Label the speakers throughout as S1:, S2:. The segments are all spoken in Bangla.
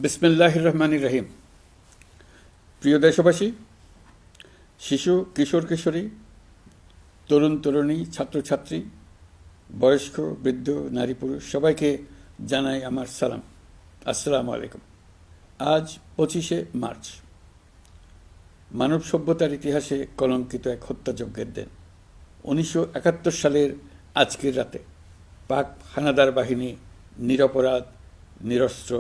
S1: বিসমিল্লাহির রহমানির রহিম। প্রিয় দেশবাসী, শিশু, কিশোর কিশোরী, তরুণ তরুণী, ছাত্রছাত্রী, বয়স্ক, বৃদ্ধ, নারী পুরুষ সবাইকে জানাই আমার সালাম। আসসালামু আলাইকুম। আজ 25শে মার্চ, মানব সভ্যতার ইতিহাসে কলঙ্কিত এক হত্যাযজ্ঞের দিন। 1971 সালের আজকের রাতে পাক হানাদার বাহিনী নিরপরাধ, নিরস্ত্র,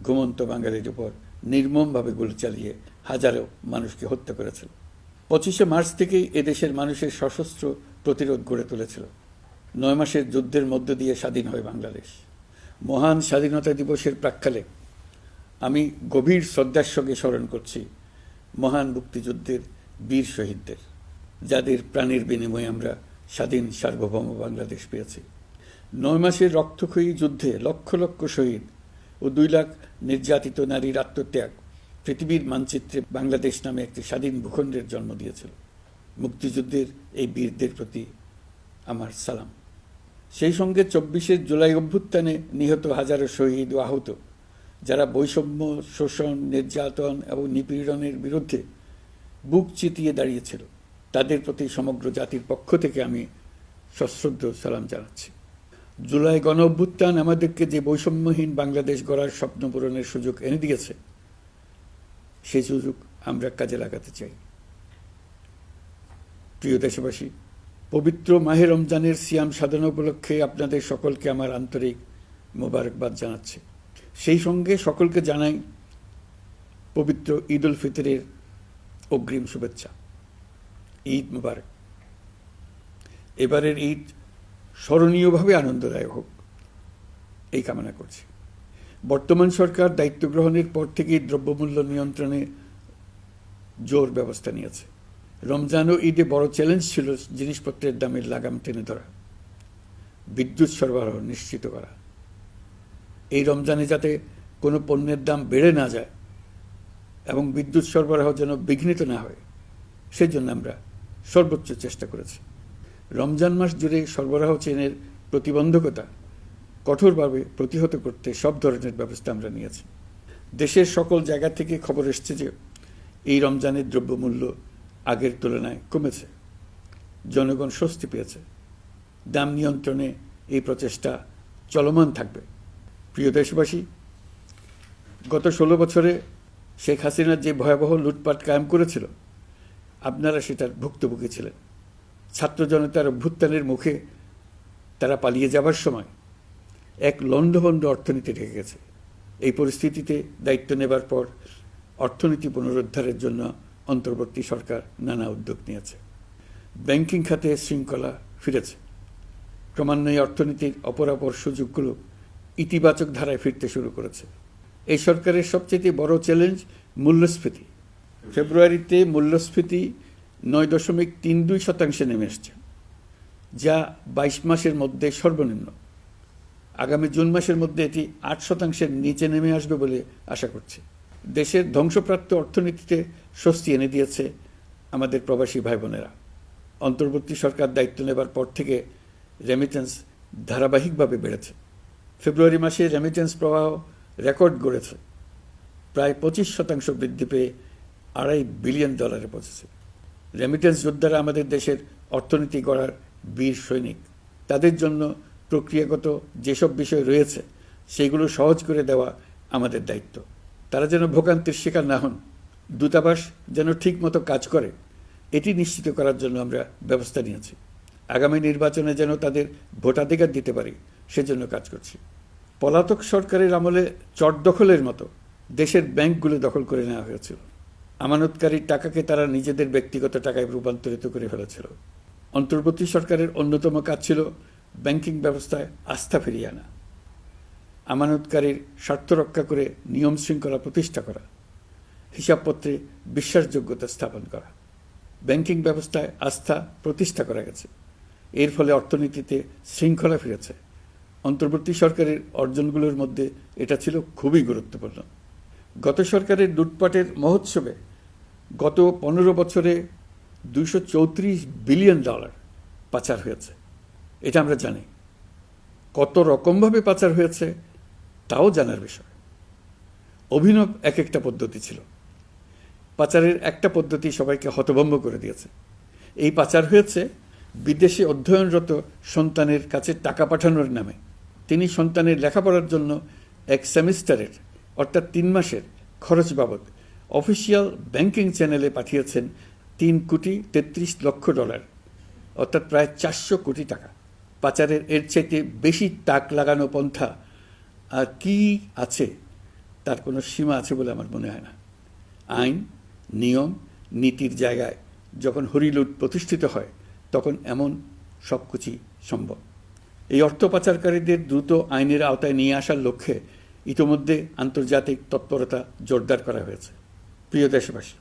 S1: ঘুমন্ত বাঙালির উপর নির্মমভাবে গুলি চালিয়ে হাজারো মানুষকে হত্যা করেছিল। 25শে মার্চ থেকেই এদেশের মানুষের সশস্ত্র প্রতিরোধ গড়ে তুলেছিল। 9 মাসের যুদ্ধের মধ্য দিয়ে স্বাধীন হয় বাংলাদেশ। মহান স্বাধীনতা দিবসের প্রাক্কালে আমি গভীর শ্রদ্ধার সঙ্গে স্মরণ করছি মহান মুক্তিযুদ্ধের বীর শহীদদের, যাদের প্রাণের বিনিময়ে আমরা স্বাধীন সার্বভৌম বাংলাদেশ পেয়েছি। 9 মাসের রক্তক্ষয়ী যুদ্ধে লক্ষ লক্ষ শহীদ ও 2 লাখ নির্যাতিত নারীর আত্মত্যাগ পৃথিবীর মানচিত্রে বাংলাদেশ নামে একটি স্বাধীন ভূখণ্ডের জন্ম দিয়েছিল। মুক্তিযুদ্ধের এই বীরদের প্রতি আমার সালাম। সেই সঙ্গে 24শে জুলাই অভ্যুত্থানে নিহত হাজারো শহীদ ও আহত, যারা বৈষম্য, শোষণ, নির্যাতন এবং নিপীড়নের বিরুদ্ধে বুক চিতিয়ে দাঁড়িয়েছিল, তাদের প্রতি সমগ্র জাতির পক্ষ থেকে আমি সশ্রদ্ধ সালাম জানাচ্ছি। জুলাই গণ অভ্যুত্থান আমাদেরকে যে বৈষম্যহীন বাংলাদেশ গড়ার স্বপ্ন পূরণের সুযোগ এনে দিয়েছে, সেই সুযোগ আমরা কাজে লাগাতে চাই। প্রিয় দেশবাসী, পবিত্র মাহে রমজানের সিয়াম সাধনা উপলক্ষে আপনাদের সকলকে আমার আন্তরিক মোবারকবাদ জানাচ্ছি। সেই সঙ্গে সকলকে জানাই পবিত্র ঈদ উল ফিতরের অগ্রিম শুভেচ্ছা। ঈদ মুবারক। এবারের ঈদ স্মরণীয়ভাবে আনন্দদায়ক হোক, এই কামনা করছি। বর্তমান সরকার দায়িত্ব গ্রহণের পর থেকেই দ্রব্যমূল্য নিয়ন্ত্রণে জোর ব্যবস্থা নিয়েছে। রমজান ও ঈদে বড় চ্যালেঞ্জ ছিল জিনিসপত্রের দামের লাগাম টেনে ধরা, বিদ্যুৎ সরবরাহ নিশ্চিত করা। এই রমজানে যাতে কোনো পণ্যের দাম বেড়ে না যায় এবং বিদ্যুৎ সরবরাহ যেন বিঘ্নিত না হয়, সেজন্য আমরা সর্বোচ্চ চেষ্টা করেছি। রমজান মাস জুড়ে সরবরাহ চেনের প্রতিবন্ধকতা কঠোরভাবে প্রতিহত করতে সব ধরনের ব্যবস্থা আমরা নিয়েছি। দেশের সকল জায়গা থেকে খবর এসছে যে এই রমজানের দ্রব্যমূল্য আগের তুলনায় কমেছে, জনগণ স্বস্তি পেয়েছে। দাম নিয়ন্ত্রণে এই প্রচেষ্টা চলমান থাকবে। প্রিয় দেশবাসী, গত 16 বছরে শেখ হাসিনা যে ভয়াবহ লুটপাট কায়েম করেছিল, আপনারা সেটার ভুক্তভোগী ছিলেন। ছাত্র জনতার অভ্যুত্থানের মুখে তারা পালিয়ে যাবার সময় এক লণ্ডভণ্ড অর্থনীতি রেখে গেছে। এই পরিস্থিতিতে দায়িত্ব নেবার পর অর্থনীতি পুনরুদ্ধারের জন্য অন্তর্বর্তী সরকার নানা উদ্যোগ নিয়েছে। ব্যাংকিং খাতে শৃঙ্খলা ফিরেছে। ক্রমান্বয়ে অর্থনীতির অপরাপর সুযোগগুলো ইতিবাচক ধারায় ফিরতে শুরু করেছে। এই সরকারের সবচেয়ে বড় চ্যালেঞ্জ মূল্যস্ফীতি। ফেব্রুয়ারিতে মূল্যস্ফীতি 9.32% নেমে এসছে, যা 22 মাসের মধ্যে সর্বনিম্ন। আগামী জুন মাসের মধ্যে এটি 8%-এর নিচে নেমে আসবে বলে আশা করছি। দেশের ধ্বংসপ্রাপ্ত অর্থনীতিতে স্বস্তি এনে দিয়েছে আমাদের প্রবাসী ভাই বোনেরা। অন্তর্বর্তী সরকার দায়িত্ব নেবার পর থেকে রেমিটেন্স ধারাবাহিকভাবে বেড়েছে। ফেব্রুয়ারি মাসে রেমিটেন্স প্রবাহ রেকর্ড গড়েছে, প্রায় 25% বৃদ্ধি পেয়ে $2.5 বিলিয়ন পৌঁছেছে। রেমিটেন্স যোদ্ধারা আমাদের দেশের অর্থনীতি গড়ার বীর সৈনিক। তাদের জন্য প্রক্রিয়াগত যেসব বিষয় রয়েছে, সেগুলো সহজ করে দেওয়া আমাদের দায়িত্ব। তারা যেন ভোগান্তির শিকার না হন, দূতাবাস যেন ঠিকমতো কাজ করে, এটি নিশ্চিত করার জন্য আমরা ব্যবস্থা নিয়েছি। আগামী নির্বাচনে যেন তাদের ভোটাধিকার দিতে পারি, সেজন্য কাজ করছি। পলাতক সরকারের আমলে চট দখলের মতো দেশের ব্যাংকগুলো দখল করে নেওয়া হয়েছিল। আমানতকারীর টাকাকে তারা নিজেদের ব্যক্তিগত টাকায় রূপান্তরিত করে ফেলেছিল। অন্তর্বর্তী সরকারের অন্যতম কাজ ছিল ব্যাংকিং ব্যবস্থায় আস্থা ফিরিয়ে আনা, আমানতকারীর স্বার্থ রক্ষা করে নিয়ম শৃঙ্খলা প্রতিষ্ঠা করা, হিসাবপত্রে বিশ্বাসযোগ্যতা স্থাপন করা। ব্যাংকিং ব্যবস্থায় আস্থা প্রতিষ্ঠা করা গেছে। এর ফলে অর্থনীতিতে শৃঙ্খলা ফিরেছে। অন্তর্বর্তী সরকারের অর্জনগুলোর মধ্যে এটা ছিল খুবই গুরুত্বপূর্ণ। গত সরকারের লুটপাটের মহোৎসবে গত 15 বছরে $234 বিলিয়ন পাচার হয়েছে। এটা আমরা জানি। কত রকমভাবে পাচার হয়েছে তাও জানার বিষয়। অভিনব এক একটা পদ্ধতি ছিল। পাচারের একটা পদ্ধতি সবাইকে হতভম্ব করে দিয়েছে। এই পাচার হয়েছে বিদেশে অধ্যয়নরত সন্তানের কাছে টাকা পাঠানোর নামে। তিনি সন্তানের লেখাপড়ার জন্য এক সেমিস্টারের অর্থাৎ 3 মাসের খরচ বাবদ অফিসিয়াল ব্যাংকিং চ্যানেলে পাঠিয়েছেন $3,33,00,000, অর্থাৎ প্রায় 400 কোটি টাকা। পাচারের এর চাইতে বেশি তাক লাগানো পন্থা আর কি আছে, তার কোনো সীমা আছে বলে আমার মনে হয় না। আইন, নিয়ম, নীতির জায়গায় যখন হরিলুট প্রতিষ্ঠিত হয় তখন এমন সব কিছুই সম্ভব। এই অর্থ পাচারকারীদের দ্রুত আইনের আওতায় নিয়ে আসার লক্ষ্যে ইতোমধ্যে আন্তর্জাতিক তৎপরতা জোরদার করা হয়েছে। প্রিয় দেশবাসী,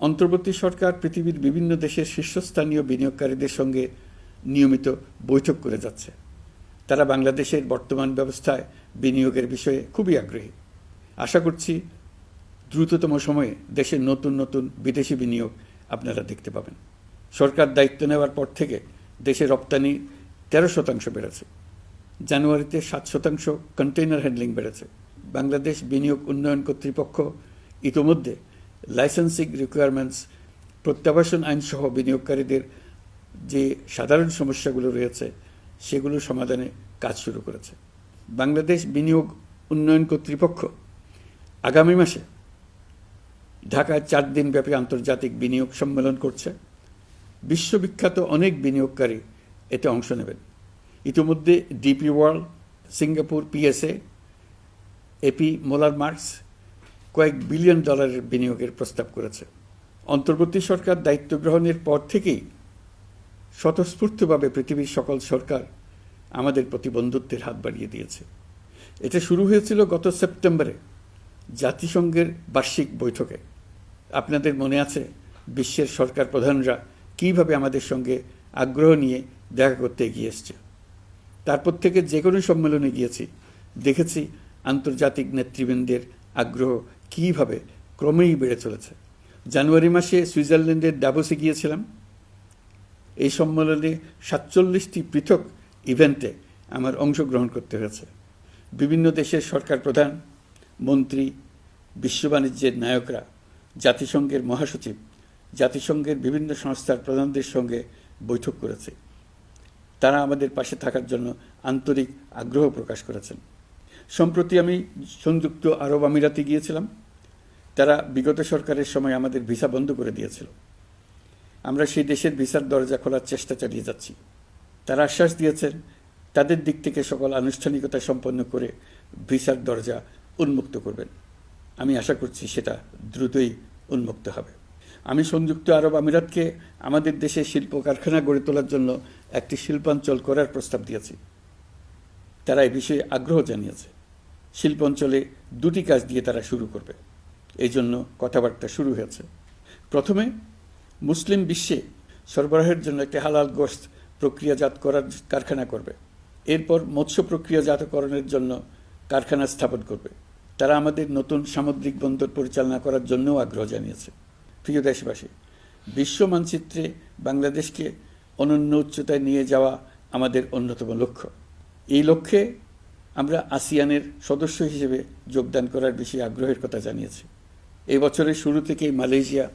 S1: অন্তর্বর্তী সরকার পৃথিবীর বিভিন্ন দেশের শীর্ষস্থানীয় বিনিয়োগকারীদের সঙ্গে নিয়মিত বৈঠক করে যাচ্ছে। তারা বাংলাদেশের বর্তমান ব্যবস্থায় বিনিয়োগের বিষয়ে খুবই আগ্রহী। আশা করছি দ্রুততম সময়ে দেশের নতুন নতুন বিদেশি বিনিয়োগ আপনারা দেখতে পাবেন। সরকার দায়িত্ব নেওয়ার পর থেকে দেশে রপ্তানি 13% বেড়েছে। জানুয়ারিতে 7% কন্টেইনার হ্যান্ডলিং বেড়েছে। বাংলাদেশ বিনিয়োগ উন্নয়ন কর্তৃপক্ষ ইতোমধ্যে লাইসেন্সিং রিকোয়ারমেন্টস, প্রত্যাবাসন আইনসহ বিনিয়োগকারীদের যে সাধারণ সমস্যাগুলো রয়েছে সেগুলো সমাধানে কাজ শুরু করেছে। বাংলাদেশ বিনিয়োগ উন্নয়ন কর্তৃপক্ষ আগামী মাসে ঢাকায় 4 দিনব্যাপী আন্তর্জাতিক বিনিয়োগ সম্মেলন করছে। বিশ্ববিখ্যাত অনেক বিনিয়োগকারী এতে অংশ নেবেন। ইতিমধ্যে DP World, Singapore PSA, AP Moller Maersk কয়েক বিলিয়ন ডলারের বিনিয়োগের প্রস্তাব করেছে। অন্তর্বর্তী সরকার দায়িত্ব গ্রহণের পর থেকেই স্বতঃস্ফূর্তভাবে পৃথিবীর সকল সরকার আমাদের প্রতি বন্ধুত্বের হাত বাড়িয়ে দিয়েছে। এটা শুরু হয়েছিল গত সেপ্টেম্বরে জাতিসংঘের বার্ষিক বৈঠকে। আপনাদের মনে আছে বিশ্বের সরকার প্রধানরা কীভাবে আমাদের সঙ্গে আগ্রহ নিয়ে দেখা করতে এগিয়ে এসছে। তারপর থেকে যে কোনো সম্মেলনে গিয়েছি, দেখেছি আন্তর্জাতিক নেতৃবৃন্দের আগ্রহ কীভাবে ক্রমেই বেড়ে চলেছে। জানুয়ারি মাসে সুইজারল্যান্ডের ডাভোসে গিয়েছিলাম। এই সম্মেলনে 47টি পৃথক ইভেন্টে আমার অংশগ্রহণ করতে হয়েছে। বিভিন্ন দেশের সরকার প্রধান, মন্ত্রী, বিশ্ব বাণিজ্যের নায়করা, জাতিসংঘের মহাসচিব, জাতিসংঘের বিভিন্ন সংস্থার প্রধানদের সঙ্গে বৈঠক করেছে। তারা আমাদের পাশে থাকার জন্য আন্তরিক আগ্রহ প্রকাশ করেছেন। সম্প্রতি আমি সংযুক্ত আরব আমিরাতে গিয়েছিলাম। তারা বিগত সরকারের সময় আমাদের ভিসা বন্ধ করে দিয়েছিল। আমরা সেই দেশের ভিসার দরজা খোলার চেষ্টা চালিয়ে যাচ্ছি। তারা আশ্বাস দিয়েছেন তাদের দিক থেকে সকল আনুষ্ঠানিকতা সম্পন্ন করে ভিসার দরজা উন্মুক্ত করবেন। আমি আশা করছি সেটা দ্রুতই উন্মুক্ত হবে। আমি সংযুক্ত আরব আমিরাতকে আমাদের দেশে শিল্প কারখানা গড়ে তোলার জন্য একটি শিল্পাঞ্চল করার প্রস্তাব দিয়েছি। তারা এই বিষয়ে আগ্রহ জানিয়েছে। শিল্পাঞ্চলে 2টি কাজ দিয়ে তারা শুরু করবে, এই জন্য কথাবার্তা শুরু হয়েছে। প্রথমে মুসলিম বিশ্বে সরবরাহের জন্য একটি হালাল গোশত প্রক্রিয়াজাত করার কারখানা করবে। এরপর মৎস্য প্রক্রিয়াজাতকরণের জন্য কারখানা স্থাপন করবে। তারা আমাদের নতুন সামুদ্রিক বন্দর পরিচালনা করার জন্যও আগ্রহ জানিয়েছে। প্রিয় দেশবাসী, বিশ্ব মানচিত্রে বাংলাদেশকে অনন্য উচ্চতায় নিয়ে যাওয়া আমাদের অন্যতম লক্ষ্য। এই লক্ষ্যে আমরা আসিয়ানের সদস্য হিসেবে যোগদান করার বিষয়ে আগ্রহের কথা জানিয়েছি। এই বছরের শুরু থেকেই মালয়েশিয়া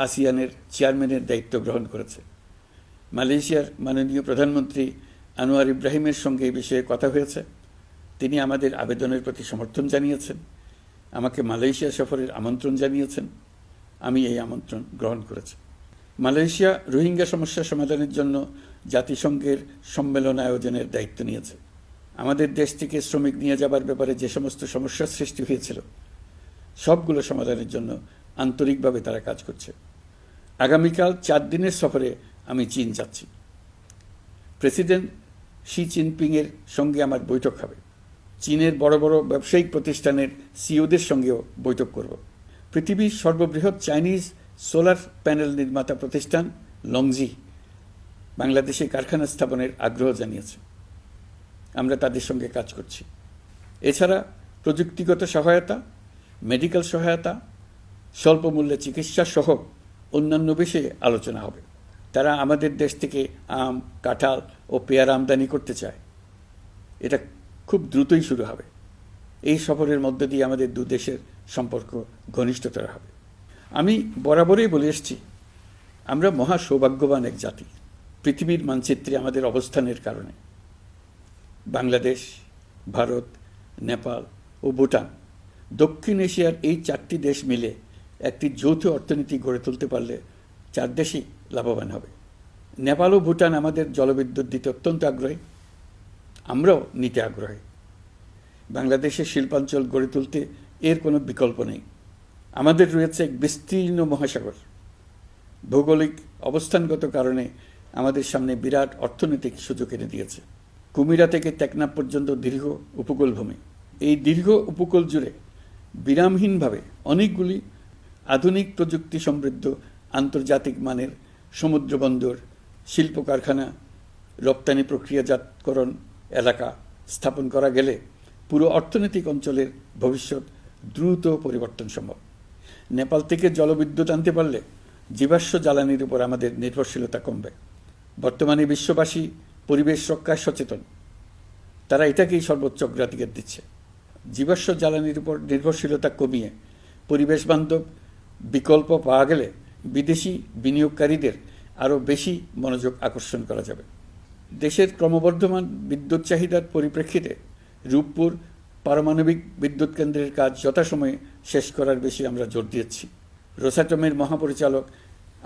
S1: আসিয়ানের চেয়ারম্যানের দায়িত্ব গ্রহণ করেছে। মালয়েশিয়ার মাননীয় প্রধানমন্ত্রী আনোয়ার ইব্রাহিমের সঙ্গে এই বিষয়ে কথা হয়েছে। তিনি আমাদের আবেদনের প্রতি সমর্থন জানিয়েছেন, আমাকে মালয়েশিয়া সফরের আমন্ত্রণ জানিয়েছেন। আমি এই আমন্ত্রণ গ্রহণ করেছি। মালয়েশিয়া রোহিঙ্গা সমস্যা সমাধানের জন্য জাতিসংঘের সম্মেলন আয়োজনের দায়িত্ব নিয়েছে। আমাদের দেশ থেকে শ্রমিক নিয়ে যাবার ব্যাপারে যে সমস্ত সমস্যার সৃষ্টি হয়েছিল সবগুলো সমাধানের জন্য আন্তরিকভাবে তারা কাজ করছে। আগামীকাল 4 দিনের সফরে আমি চীন যাচ্ছি। প্রেসিডেন্ট শি জিনপিংয়ের সঙ্গে আমার বৈঠক হবে। চীনের বড় বড় ব্যবসায়িক প্রতিষ্ঠানের সিইওদের সঙ্গেও বৈঠক করব। পৃথিবীর সর্ববৃহৎ চাইনিজ সোলার প্যানেল নির্মাতা প্রতিষ্ঠান লংজি বাংলাদেশে কারখানা স্থাপনের আগ্রহ জানিয়েছে। আমরা তাদের সঙ্গে কাজ করছি। এছাড়া প্রযুক্তিগত সহায়তা, মেডিকেল সহায়তা, স্বল্প মূল্যে চিকিৎসা সহ অন্যান্য বিষয়ে আলোচনা হবে। তারা আমাদের দেশ থেকে আম, কাঁঠাল ও পেয়ারা আমদানি করতে চায়। এটা খুব দ্রুতই শুরু হবে। এই সফরের মধ্য দিয়ে আমাদের দু দেশের সম্পর্ক ঘনিষ্ঠতর হবে। আমি বরাবরই বলে এসেছি, আমরা মহা সৌভাগ্যবান এক জাতি। পৃথিবীর মানচিত্রে আমাদের অবস্থানের কারণে বাংলাদেশ, ভারত, নেপাল ও ভুটান, দক্ষিণ এশিয়ার এই 4টি দেশ মিলে একটি যৌথ অর্থনীতি গড়ে তুলতে পারলে 4 দেশই লাভবান হবে। নেপাল ও ভুটান আমাদের জলবিদ্যুৎ দিতে অত্যন্ত আগ্রহী, আমরাও নিতে আগ্রহী। বাংলাদেশের শিল্পাঞ্চল গড়ে তুলতে এর কোনো বিকল্প নেই। আমাদের রয়েছে এক বিস্তীর্ণ মহাসাগর। ভৌগোলিক অবস্থানগত কারণে আমাদের সামনে বিরাট অর্থনৈতিক সুযোগ এনে দিয়েছে। কুমিরা থেকে টেকনাফ পর্যন্ত দীর্ঘ উপকূলভূমি। এই দীর্ঘ উপকূল জুড়ে বিরামহীনভাবে অনেকগুলি আধুনিক প্রযুক্তি সমৃদ্ধ আন্তর্জাতিক মানের সমুদ্র বন্দর, শিল্প কারখানা, রপ্তানি প্রক্রিয়াজাতকরণ এলাকা স্থাপন করা গেলে পুরো অর্থনৈতিক অঞ্চলের ভবিষ্যৎ দ্রুত পরিবর্তন সম্ভব। নেপাল থেকে জলবিদ্যুৎ আনতে পারলে জীবাশ্ম জ্বালানির উপর আমাদের নির্ভরশীলতা কমবে। বর্তমানে বিশ্ববাসী পরিবেশ রক্ষায় সচেতন, তারা এটাকেই সর্বোচ্চ অগ্রাধিকার দিচ্ছে। জীবাশ্ম জ্বালানির উপর নির্ভরশীলতা কমিয়ে পরিবেশ বান্ধব বিকল্প পাওয়া গেলে বিদেশি বিনিয়োগকারীদের আরও বেশি মনোযোগ আকর্ষণ করা যাবে। দেশের ক্রমবর্ধমান বিদ্যুৎ চাহিদার পরিপ্রেক্ষিতে রূপপুর পারমাণবিক বিদ্যুৎ কেন্দ্রের কাজ যথাসময়ে শেষ করার বেশি আমরা জোর দিয়েছি। রোসাটমের মহাপরিচালক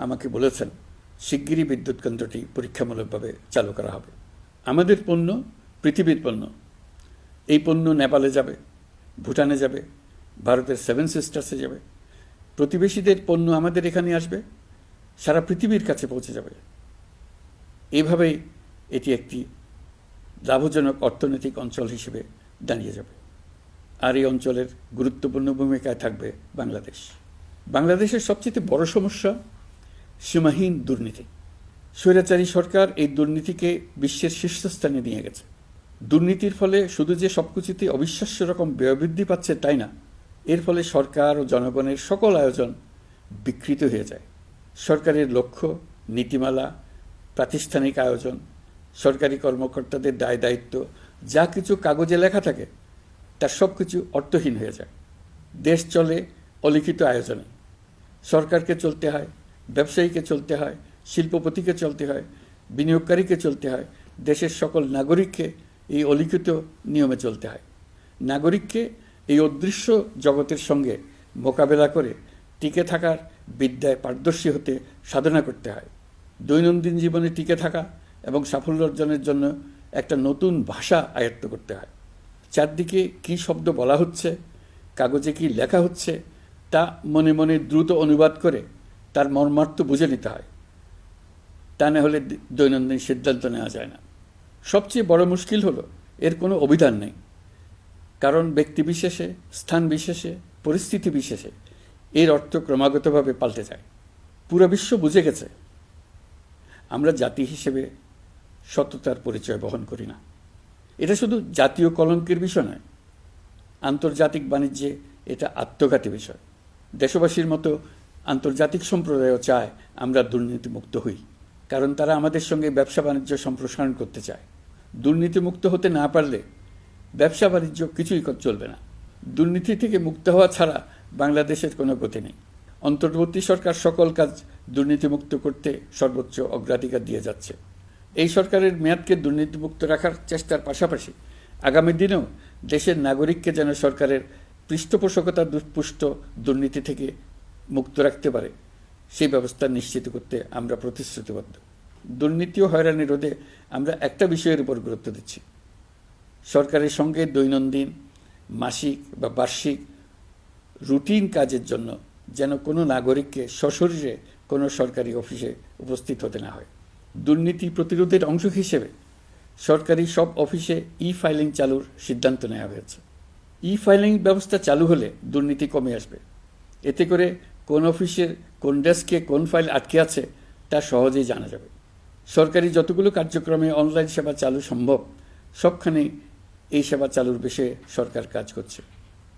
S1: আমাকে বলেছেন, শিগগিরই বিদ্যুৎ কেন্দ্রটি পরীক্ষামূলকভাবে চালু করা হবে। আমাদের পণ্য পৃথিবীর পণ্য। এই পণ্য নেপালে যাবে, ভুটানে যাবে, ভারতের 7 সিস্টার্সে যাবে। প্রতিবেশীদের পণ্য আমাদের এখানে আসবে, সারা পৃথিবীর কাছে পৌঁছে যাবে। এইভাবেই এটি একটি লাভজনক অর্থনৈতিক অঞ্চল হিসেবে দাঁড়িয়ে যাবে। আর এই অঞ্চলের গুরুত্বপূর্ণ ভূমিকায় থাকবে বাংলাদেশ। বাংলাদেশের সবচেয়ে বড় সমস্যা সীমাহীন দুর্নীতি। স্বৈরাচারী সরকার এই দুর্নীতিকে বিশ্বের শীর্ষস্থানে নিয়ে গেছে। দুর্নীতির ফলে শুধু যে সবকিছুতে অবিশ্বাস্য রকম ব্যয়বৃদ্ধি পাচ্ছে তাই না, এর ফলে সরকার ও জনগণের সকল আয়োজন বিকৃত হয়ে যায়। সরকারের লক্ষ্য, নীতিমালা, প্রাতিষ্ঠানিক আয়োজন, সরকারি কর্মকর্তাদের দায় দায়িত্ব যা কিছু কাগজে লেখা থাকে তার সব কিছু অর্থহীন হয়ে যায়। দেশ চলে অলিখিত আয়োজনে। সরকারকে চলতে হয়, ব্যবসায়ীকে চলতে হয়, শিল্পপতিকে চলতে হয়, বিনিয়োগকারীকে চলতে হয়, দেশের সকল নাগরিককে এই অলিখিত নিয়মে চলতে হয়। নাগরিককে এই অদৃশ্য জগতের সঙ্গে মোকাবেলা করে টিকে থাকার বিদ্যায় পারদর্শী হতে সাধনা করতে হয়। দৈনন্দিন জীবনে টিকে থাকা এবং সাফল্য অর্জনের জন্য একটা নতুন ভাষা আয়ত্ত করতে হয়। চারদিকে কী শব্দ বলা হচ্ছে, কাগজে কি লেখা হচ্ছে তা মনে মনে দ্রুত অনুবাদ করে তার মর্মার্থ বুঝে নিতে হয়। তা না হলে দৈনন্দিন সিদ্ধান্ত নেওয়া যায় না। সবচেয়ে বড় মুশকিল হলো এর কোনো অভিধান নেই। কারণ ব্যক্তিবিশেষে, স্থান বিশেষে, পরিস্থিতি বিশেষে এর অর্থ ক্রমাগতভাবে পাল্টে যায়। পুরো বিশ্ব বুঝে গেছে আমরা জাতি হিসেবে সততার পরিচয় বহন করি না। এটা শুধু জাতীয় কলঙ্কের বিষয় নয়, আন্তর্জাতিক বাণিজ্যে এটা আত্মঘাতী বিষয়। দেশবাসীর মতো আন্তর্জাতিক সম্প্রদায়ও চায় আমরা দুর্নীতিমুক্ত হই, কারণ তারা আমাদের সঙ্গে ব্যবসা বাণিজ্য সম্প্রসারণ করতে চায়। দুর্নীতিমুক্ত হতে না পারলে ব্যবসা বাণিজ্য কিছুই চলবে না। দুর্নীতি থেকে মুক্ত হওয়া ছাড়া বাংলাদেশের কোনো গতি নেই। অন্তর্বর্তী সরকার সকল কাজ দুর্নীতিমুক্ত করতে সর্বোচ্চ অগ্রাধিকার দিয়ে যাচ্ছে। এই সরকারের মেয়াদকে দুর্নীতিমুক্ত রাখার চেষ্টার পাশাপাশি আগামী দিনেও দেশের নাগরিককে যেন সরকারের পৃষ্ঠপোষকতা দুষ্পুষ্ট দুর্নীতি থেকে মুক্ত রাখতে পারে সেই ব্যবস্থা নিশ্চিত করতে আমরা প্রতিশ্রুতিবদ্ধ। দুর্নীতি ও হয়রানি রোধে আমরা একটা বিষয়ের উপর গুরুত্ব দিচ্ছি। সরকারের সঙ্গে দৈনন্দিন, মাসিক বা বার্ষিক রুটিন কাজের জন্য যেন কোনো নাগরিককে সশরীরে কোনো সরকারি অফিসে উপস্থিত হতে না হয়। দুর্নীতি প্রতিরোধের অংশ হিসেবে সরকারি সব অফিসে ফাইলিং চালুর সিদ্ধান্ত নেওয়া হয়েছে। ফাইলিং ব্যবস্থা চালু হলে দুর্নীতি কমে আসবে। এতে করে কোন অফিসের কোন ডেস্কে কোন ফাইল আটকে আছে তা সহজেই জানা যাবে। সরকারি যতগুলো কার্যক্রমে অনলাইন সেবা চালু সম্ভব সবখানেই এই সেবা চালুর বিষয়ে সরকার কাজ করছে।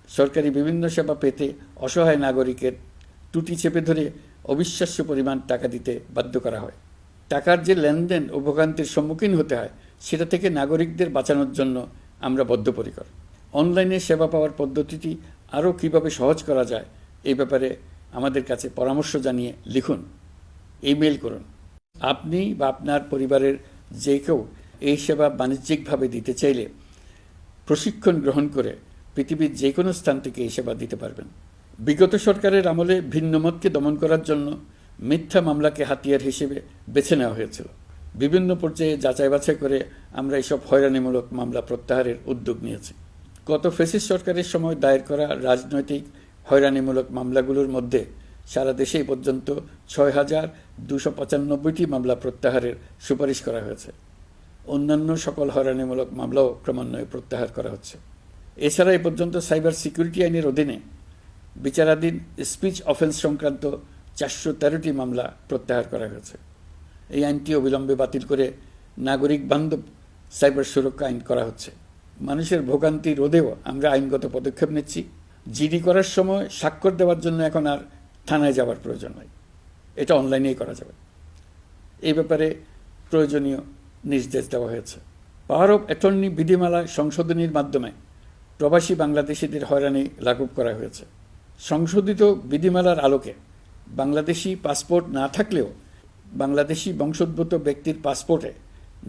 S1: সরকারি বিভিন্ন সেবা পেতে অসহায় নাগরিকের টুটি চেপে ধরে অবিশ্বাস্য পরিমাণ টাকা দিতে বাধ্য করা হয়। টাকার যে লেনদেন ও ভোগান্তির সম্মুখীন হতে হয় সেটা থেকে নাগরিকদের বাঁচানোর জন্য আমরা বদ্ধপরিকর। অনলাইনে সেবা পাওয়ার পদ্ধতিটি আরও কীভাবে সহজ করা যায় এই ব্যাপারে আমাদের কাছে পরামর্শ জানিয়ে লিখুন, ইমেল করুন। আপনি বা আপনার পরিবারের যে কেউ এই সেবা বাণিজ্যিকভাবে দিতে চাইলে প্রশিক্ষণ গ্রহণ করে পৃথিবীর যে কোনো স্থান থেকে এই সেবা দিতে পারবেন। বিগত সরকারের আমলে ভিন্নমতকে দমন করার জন্য মিথ্যা মামলাকে হাতিয়ার হিসেবে বেছে নেওয়া হয়েছিল। বিভিন্ন পর্যায়ে যাচাই বাছাই করে আমরা এইসব হয়রানিমূলক মামলা প্রত্যাহারের উদ্যোগ নিয়েছি। গত ফ্যাসিস্ট সরকারের সময় দায়ের করা রাজনৈতিক হয়রানিমূলক মামলাগুলোর মধ্যে সারা দেশে পর্যন্ত ৬,২৯৫টি মামলা প্রত্যাহারের সুপারিশ করা হয়েছে। অন্যান্য সকল হয়রানিমূলক মামলাও ক্রমান্বয়ে প্রত্যাহার করা হচ্ছে। এছাড়া এ পর্যন্ত সাইবার সিকিউরিটি আইনের অধীনে বিচারাধীন স্পিচ অফেন্স সংক্রান্ত ৪১৩টি মামলা প্রত্যাহার করা হয়েছে। এই আইনটি অবিলম্বে বাতিল করে নাগরিক বান্ধব সাইবার সুরক্ষা আইন করা হচ্ছে। মানুষের ভোগান্তি রোধেও আমরা আইনগত পদক্ষেপ নিচ্ছি। জিডি করার সময় স্বাক্ষর দেওয়ার জন্য এখন আর থানায় যাওয়ার প্রয়োজন নাই, এটা অনলাইনেই করা যাবে। এই ব্যাপারে প্রয়োজনীয় নির্দেশ দেওয়া হয়েছে। পাওয়ার অব অ্যাটর্নি বিধিমালা সংশোধনীর মাধ্যমে প্রবাসী বাংলাদেশিদের হয়রানি লাঘব করা হয়েছে। সংশোধিত বিধিমালার আলোকে বাংলাদেশি পাসপোর্ট না থাকলেও বাংলাদেশি বংশোদ্ভূত ব্যক্তির পাসপোর্টে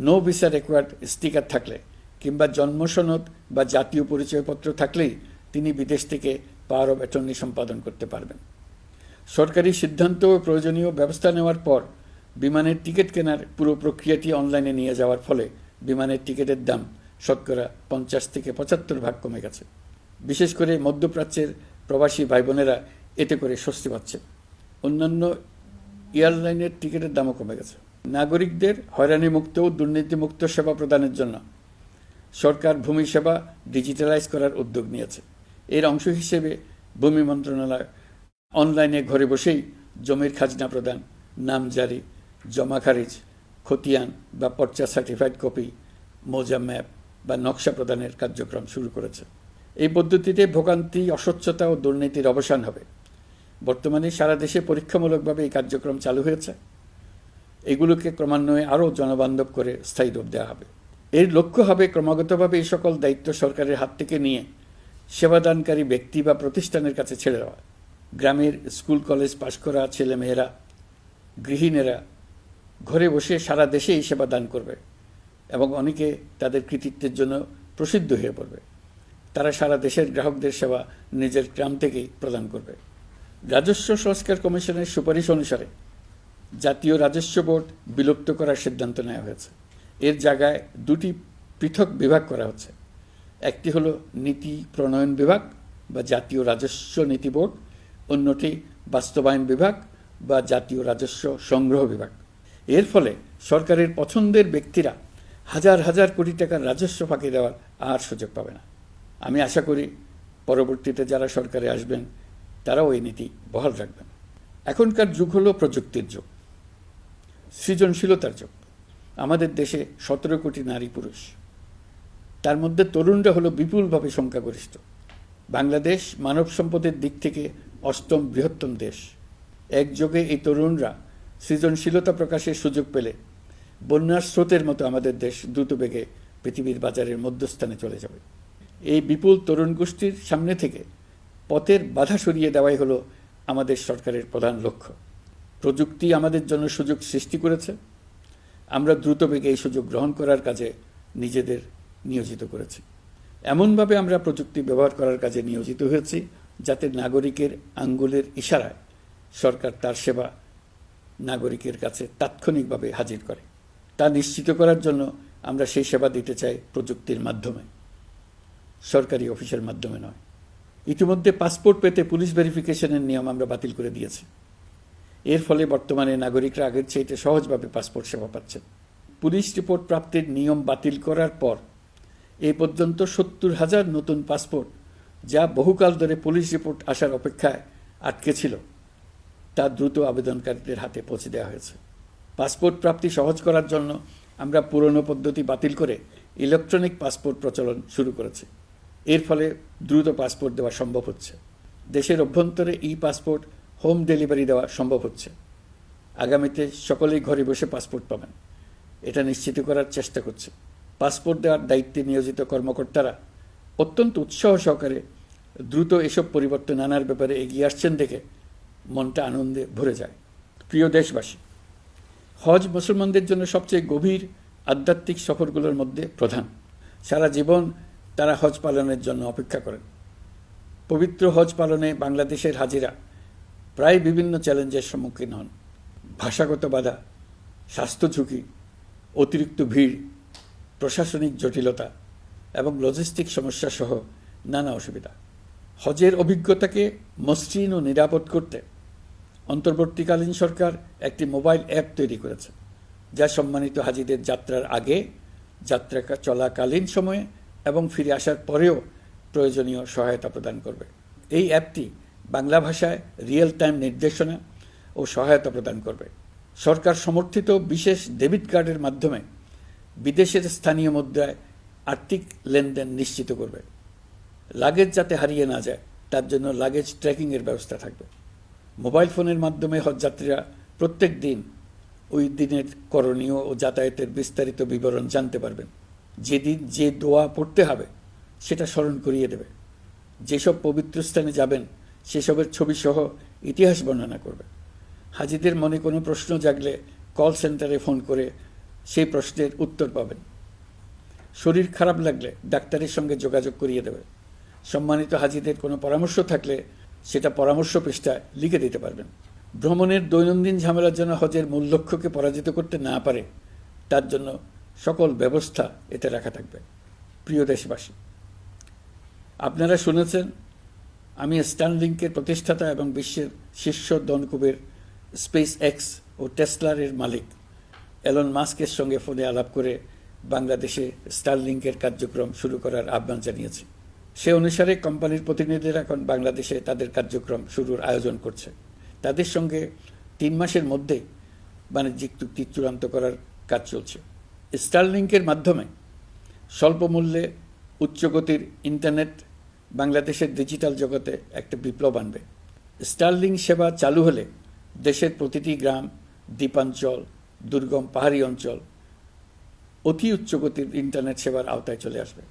S1: নো ভিসা রিকোয়ার্ড স্টিকার থাকলে কিংবা জন্মসনদ বা জাতীয় পরিচয়পত্র থাকলেই তিনি বিদেশ থেকে পাওয়ার অব অ্যাটর্নি সম্পাদন করতে পারবেন। সরকারি সিদ্ধান্ত ও প্রয়োজনীয় ব্যবস্থা নেওয়ার পর বিমানের টিকিট কেনার পুরো প্রক্রিয়াটি অনলাইনে নিয়ে যাওয়ার ফলে বিমানের টিকিটের দাম শতকরা ৫০ থেকে ৭৫% কমে গেছে। বিশেষ করে মধ্যপ্রাচ্যের প্রবাসী ভাই বোনেরা এতে করে স্বস্তি পাচ্ছে। অন্যান্য এয়ারলাইনের টিকিটের দামও কমে গেছে। নাগরিকদের হয়রানিমুক্ত ও দুর্নীতিমুক্ত সেবা প্রদানের জন্য সরকার ভূমি সেবা ডিজিটালাইজ করার উদ্যোগ নিয়েছে। এর অংশ হিসেবে ভূমি মন্ত্রণালয় অনলাইনে ঘরে বসেই জমির খাজনা প্রদান, নামজারি, জমা খারিজ, খতিয়ান বা পর্চা সার্টিফাইড কপি, মৌজা ম্যাপ বা নকশা প্রদানের কার্যক্রম শুরু করেছে। এই পদ্ধতিতে ভোগান্তি, অস্বচ্ছতা ও দুর্নীতির অবসান হবে। বর্তমানে সারা দেশে পরীক্ষামূলকভাবে এই কার্যক্রম চালু হয়েছে। এগুলোকে ক্রমান্বয়ে আরও জনবান্ধব করে স্থায়ী রূপ দেওয়া হবে। এর লক্ষ্য হবে ক্রমাগতভাবে এই সকল দায়িত্ব সরকারের হাত থেকে নিয়ে সেবাদানকারী ব্যক্তি বা প্রতিষ্ঠানের কাছে ছেড়ে দেওয়া। গ্রামের স্কুল কলেজ পাশ করা ছেলেমেয়েরা, গৃহিণীরা ঘরে বসে সারা দেশে এই সেবা দান করবে এবং অনেকে তাদের কৃতিত্বের জন্য প্রসিদ্ধ হয়ে পড়বে। তারা সারা দেশের গ্রাহকদের সেবা নিজের গ্রাম থেকেই প্রদান করবে। রাজস্ব সংস্কার কমিশনের সুপারিশ অনুসারে জাতীয় রাজস্ব বোর্ড বিলুপ্ত করার সিদ্ধান্ত নেওয়া হয়েছে। এর জায়গায় দুটি পৃথক বিভাগ করা হচ্ছে। একটি হলো নীতি প্রণয়ন বিভাগ বা জাতীয় রাজস্ব নীতি বোর্ড, অন্যটি বাস্তবায়ন বিভাগ বা জাতীয় রাজস্ব সংগ্রহ বিভাগ। এর ফলে সরকারের পছন্দের ব্যক্তিরা হাজার হাজার কোটি টাকার রাজস্ব ফাঁকি দেওয়ার আর সুযোগ পাবে না। আমি আশা করি পরবর্তীতে যারা সরকারে আসবেন তারাও এই নীতি বহাল রাখবেন। এখনকার যুগ হলো প্রযুক্তির যুগ, সৃজনশীলতার যুগ। আমাদের দেশে ১৭ কোটি নারী পুরুষ, তার মধ্যে তরুণরা হলো বিপুলভাবে সংখ্যাগরিষ্ঠ। বাংলাদেশ মানব সম্পদের দিক থেকে ৮ম বৃহত্তম দেশ। একযোগে এই তরুণরা সৃজনশীলতা প্রকাশের সুযোগ পেলে বন্যার স্রোতের মতো আমাদের দেশ দ্রুত বেগে পৃথিবীর বাজারের মধ্যস্থানে চলে যাবে। এই বিপুল তরুণ গোষ্ঠীর সামনে থেকে পথের বাধা সরিয়ে দেওয়াই হলো আমাদের সরকারের প্রধান লক্ষ্য। প্রযুক্তি আমাদের জন্য সুযোগ সৃষ্টি করেছে, আমরা দ্রুত বেগে এই সুযোগ গ্রহণ করার কাজে নিজেদের নিয়োজিত করেছি। এমনভাবে আমরা প্রযুক্তি ব্যবহার করার কাজে নিয়োজিত হয়েছি যাতে নাগরিকের আঙ্গুলের ইশারায় সরকার তার সেবা নাগরিকের কাছে তাৎক্ষণিকভাবে হাজির করে। তা নিশ্চিত করার জন্য আমরা সেই সেবা দিতে চাই প্রযুক্তির মাধ্যমে, সরকারি অফিসের মাধ্যমে নয়। ইতিমধ্যে পাসপোর্ট পেতে পুলিশ ভেরিফিকেশনের নিয়ম আমরা বাতিল করে দিয়েছি। এর ফলে বর্তমানে নাগরিকরা আগের চাইতে সহজভাবে পাসপোর্ট সেবা পাচ্ছেন। পুলিশ রিপোর্ট প্রাপ্তির নিয়ম বাতিল করার পর এই পর্যন্ত ৭০,০০০ নতুন পাসপোর্ট, যা বহুকাল ধরে পুলিশ রিপোর্ট আসার অপেক্ষায় আটকে ছিল, তা দ্রুত আবেদনকারীদের হাতে পৌঁছে দেওয়া হয়েছে। পাসপোর্ট প্রাপ্তি সহজ করার জন্য আমরা পুরনো পদ্ধতি বাতিল করে ইলেকট্রনিক পাসপোর্ট প্রচলন শুরু করেছি। এর ফলে দ্রুত পাসপোর্ট দেওয়া সম্ভব হচ্ছে। দেশের অভ্যন্তরে ই পাসপোর্ট হোম ডেলিভারি দেওয়া সম্ভব হচ্ছে। আগামীতে সকলেই ঘরে বসে পাসপোর্ট পাবেন, এটা নিশ্চিত করার চেষ্টা করছে। পাসপোর্ট দেওয়ার দায়িত্বে নিয়োজিত কর্মকর্তারা অত্যন্ত উৎসাহ সহকারে দ্রুত এসব পরিবর্তন আনার ব্যাপারে এগিয়ে আসছেন দেখে মনটা আনন্দে ভরে যায়। প্রিয় দেশবাসী, হজ মুসলমানদের জন্য সবচেয়ে গভীর আধ্যাত্মিক সফরগুলোর মধ্যে প্রধান। সারা জীবন তারা হজ পালনের জন্য অপেক্ষা করেন। পবিত্র হজ পালনে বাংলাদেশের হাজিরা প্রায় বিভিন্ন চ্যালেঞ্জের সম্মুখীন হন। ভাষাগত বাধা, স্বাস্থ্য ঝুঁকি, অতিরিক্ত ভিড়, প্রশাসনিক জটিলতা এবং লজিস্টিক সমস্যা সহ নানা অসুবিধা। হজের অভিজ্ঞতাকে মসৃণ ও নিরাপদ করতে অন্তর্বর্তীকালীন সরকার একটি মোবাইল অ্যাপ তৈরি করেছে, যা সম্মানিত হাজিদের যাত্রার আগে, যাত্রা চলাকালীন সময়ে এবং ফিরে আসার পরেও প্রয়োজনীয় সহায়তা প্রদান করবে। এই অ্যাপটি বাংলা ভাষায় রিয়েল টাইম নির্দেশনা ও সহায়তা প্রদান করবে। সরকার সমর্থিত বিশেষ ডেবিট কার্ডের মাধ্যমে বিদেশের স্থানীয় মুদ্রায় আর্থিক লেনদেন নিশ্চিত করবে। লাগেজ যাতে হারিয়ে না যায় তার জন্য লাগেজ ট্র্যাকিংয়ের ব্যবস্থা থাকবে। মোবাইল ফোনের মাধ্যমে হজযাত্রীরা প্রত্যেক দিন ওই দিনের করণীয় ও যাতায়াতের বিস্তারিত বিবরণ জানতে পারবেন। যেদিন যে দোয়া পড়তে হবে সেটা স্মরণ করিয়ে দেবে। যেসব পবিত্র স্থানে যাবেন সেসবের ছবি সহ ইতিহাস বর্ণনা করবে। হাজিদের মনে কোনো প্রশ্ন জাগলে কল সেন্টারে ফোন করে সেই প্রশ্নের উত্তর পাবেন। শরীর খারাপ লাগলে ডাক্তারের সঙ্গে যোগাযোগ করিয়ে দেবে। সম্মানিত হাজিদের কোনো পরামর্শ থাকলে সেটা পরামর্শ পৃষ্ঠায় লিখে দিতে পারবেন। ভ্রমণের দৈনন্দিন ঝামেলার জন্য হজের মূল লক্ষ্যকে পরাজিত করতে না পারে তার জন্য সকল ব্যবস্থা এতে রাখা থাকবে। প্রিয় দেশবাসী, আপনারা শুনেছেন আমি স্টারলিংকের প্রতিষ্ঠাতা এবং বিশ্বের শীর্ষ ধনকুবের স্পেস এক্স ও টেসলার মালিক এলন মাস্কের সঙ্গে ফোনে আলাপ করে বাংলাদেশে স্টারলিংকের কার্যক্রম শুরু করার আহ্বান জানিয়েছি। সে অনুসারে কোম্পানির প্রতিনিধিরা এখন বাংলাদেশে তাদের কার্যক্রম শুরুর আয়োজন করছে। তাদের সঙ্গে 3 মাসের মধ্যেই বাণিজ্যিক চুক্তি চূড়ান্ত করার কাজ চলছে। স্টারলিংকের মাধ্যমে স্বল্প মূল্যে উচ্চগতির ইন্টারনেট বাংলাদেশের ডিজিটাল জগতে একটা বিপ্লব আনবে। স্টারলিং সেবা চালু হলে দেশের প্রতিটি গ্রাম, দ্বীপাঞ্চল, দুর্গম পাহাড়ি অঞ্চল অতি উচ্চগতির ইন্টারনেট সেবার আওতায় চলে আসবে।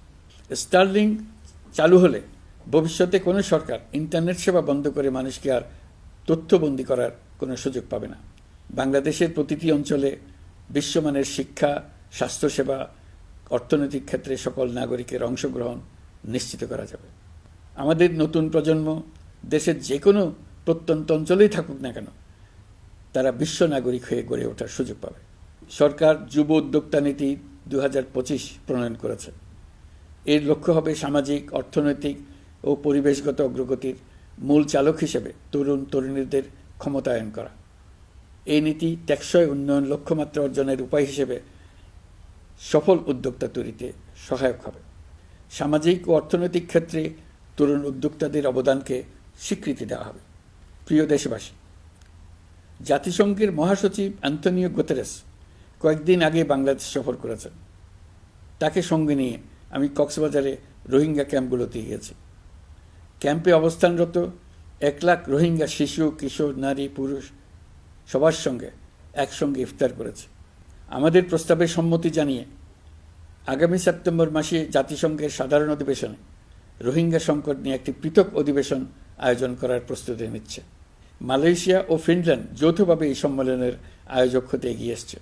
S1: স্টারলিং চালু হলে ভবিষ্যতে কোনো সরকার ইন্টারনেট সেবা বন্ধ করে মানুষকে আর তথ্যবন্দী করার কোনো সুযোগ পাবে না। বাংলাদেশের প্রতিটি অঞ্চলে বিশ্বমানের শিক্ষা, স্বাস্থ্যসেবা, অর্থনৈতিক ক্ষেত্রে সকল নাগরিকের অংশগ্রহণ নিশ্চিত করা যাবে। আমাদের নতুন প্রজন্ম দেশের যে কোনো প্রত্যন্ত অঞ্চলেই থাকুক না কেন তারা বিশ্ব নাগরিক হয়ে গড়ে ওঠার সুযোগ পাবে। সরকার যুব উদ্যোক্তা নীতি 2025 প্রণয়ন করেছে। এর লক্ষ্য হবে সামাজিক, অর্থনৈতিক ও পরিবেশগত অগ্রগতির মূল চালক হিসেবে তরুণ তরুণীদের ক্ষমতায়ন করা। এই নীতি টেকসই উন্নয়ন লক্ষ্যমাত্রা অর্জনের উপায় হিসেবে সফল উদ্যোক্তা তৈরিতে সহায়ক হবে। সামাজিক ও অর্থনৈতিক ক্ষেত্রে তরুণ উদ্যোক্তাদের অবদানকে স্বীকৃতি দেওয়া হবে। প্রিয় দেশবাসী, জাতিসংঘের মহাসচিব অ্যান্টনিও গুতেরেস কয়েকদিন আগে বাংলাদেশ সফর করেছেন। তাকে সঙ্গে নিয়ে আমি কক্সবাজারে রোহিঙ্গা ক্যাম্পগুলোতে গিয়েছি। ক্যাম্পে অবস্থানরত 1 লাখ রোহিঙ্গা শিশু, কিশোর, নারী, পুরুষ সবার সঙ্গে একসঙ্গে ইফতার করেছে। আমাদের প্রস্তাবে সম্মতি জানিয়ে আগামী সেপ্টেম্বর মাসে জাতিসংঘের সাধারণ অধিবেশনে রোহিঙ্গা সংকট নিয়ে একটি পৃথক অধিবেশন আয়োজন করার প্রস্তুতি নিচ্ছে। মালয়েশিয়া ও ফিনল্যান্ড যৌথভাবে এই সম্মেলনের আয়োজক হতে এগিয়ে এসছে।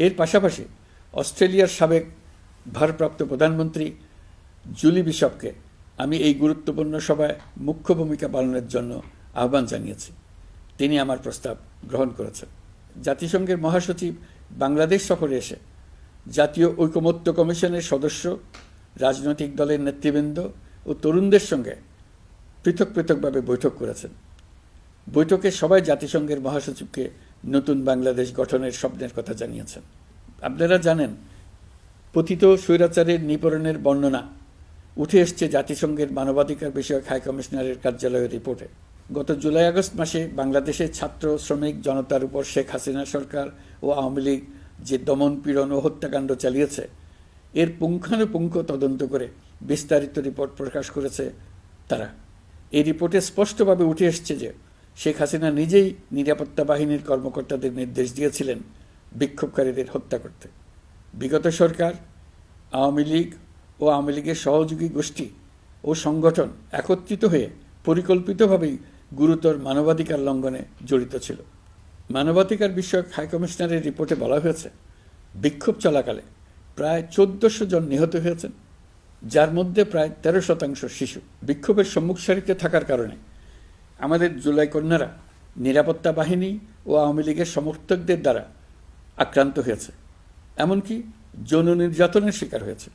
S1: এর পাশাপাশি অস্ট্রেলিয়ার সাবেক ভারপ্রাপ্ত প্রধানমন্ত্রী জুলি বিশপকে আমি এই গুরুত্বপূর্ণ সভায় মুখ্য ভূমিকা পালনের জন্য আহ্বান জানিয়েছি। তিনি আমার প্রস্তাব গ্রহণ করেছেন। জাতিসংঘের মহাসচিব বাংলাদেশ সফরে এসে জাতীয় ঐকমত্য কমিশনের সদস্য, রাজনৈতিক দলের নেতৃবৃন্দ ও তরুণদের সঙ্গে পৃথকভাবে বৈঠক করেছেন। বৈঠকে সবাই জাতিসংঘের মহাসচিবকে নতুন বাংলাদেশ গঠনের স্বপ্নের কথা জানিয়েছেন। আপনারা জানেন, পতিত স্বৈরাচারের নিপীড়নের বর্ণনা উঠে এসছে জাতিসংঘের মানবাধিকার বিষয়ক হাই কমিশনারের কার্যালয়ের রিপোর্টে। গত জুলাই-আগস্ট মাসে বাংলাদেশের ছাত্র, শ্রমিক জনতার উপর শেখ হাসিনা সরকার ও আওয়ামী লীগ যে দমন, পীড়ন ও হত্যাকাণ্ড চালিয়েছে এর পুঙ্খানুপুঙ্খ তদন্ত করে বিস্তারিত রিপোর্ট প্রকাশ করেছে তারা। এই রিপোর্টে স্পষ্টভাবে উঠে এসছে যে শেখ হাসিনা নিজেই নিরাপত্তা বাহিনীর কর্মকর্তাদের নির্দেশ দিয়েছিলেন বিক্ষোভকারীদের হত্যা করতে। বিগত সরকার, আওয়ামী লীগ ও আওয়ামী লীগের সহযোগী গোষ্ঠী ও সংগঠন একত্রিত হয়ে পরিকল্পিতভাবেই গুরুতর মানবাধিকার লঙ্ঘনে জড়িত ছিল। মানবাধিকার বিষয়ক হাইকমিশনারের রিপোর্টে বলা হয়েছে, বিক্ষোভ চলাকালে প্রায় ১৪০০ জন নিহত হয়েছেন, যার মধ্যে প্রায় ১৩% শিশু। বিক্ষোভের সম্মুখ সারিতে থাকার কারণে আমাদের জুলাই কন্যারা নিরাপত্তা বাহিনী ও আওয়ামী লীগের সমর্থকদের দ্বারা আক্রান্ত হয়েছে, এমনকি যৌন নির্যাতনের শিকার হয়েছে।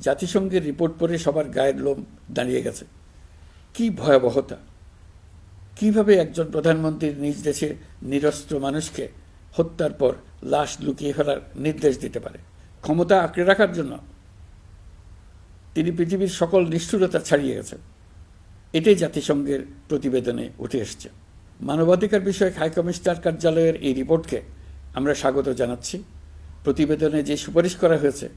S1: জাতিসংঘের রিপোর্ট পড়ে সবার গায়ের লোম দাঁড়িয়ে গেছে। কি ভয়াবহতা! কিভাবে একজন প্রধানমন্ত্রীর নিজ দেশে নিরস্ত্র মানুষকে হত্যার পর লাশ লুকিয়ে ফেলার নির্দেশ দিতে পারে? ক্ষমতা আঁকড়ে রাখার জন্য তিনি পৃথিবীর সকল নিষ্ঠুরতা ছাড়িয়ে গেছেন। এটাই জাতিসংঘের প্রতিবেদনে উঠে এসছে। মানবাধিকার বিষয়ক হাইকমিশনার কার্যালয়ের এই রিপোর্টকে আমরা স্বাগত জানাচ্ছি। প্রতিবেদনে যে সুপারিশ করা হয়েছে,